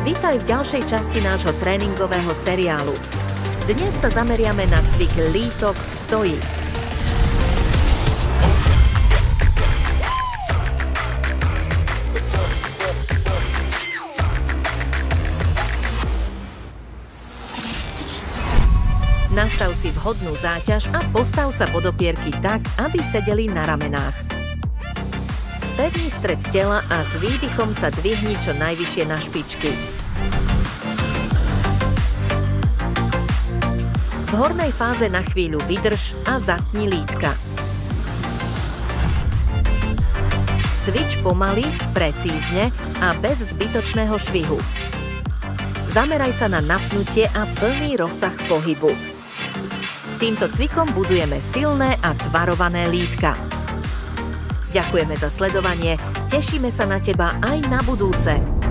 Vítaj v ďalšej časti nášho tréningového seriálu. Dnes sa zameriame na cvik lítok v stoji. Nastav si vhodnú záťaž a postav sa podopierky tak, aby sedeli na ramenách. Spevni stred tela a s výdychom sa dvihni čo najvyššie na špičky. V hornej fáze na chvíľu vydrž a zatni lítka. Cvič pomaly, precízne a bez zbytočného švihu. Zameraj sa na napnutie a plný rozsah pohybu. Týmto cvikom budujeme silné a tvarované lítka. Ďakujeme za sledovanie, tešíme sa na teba aj na budúce.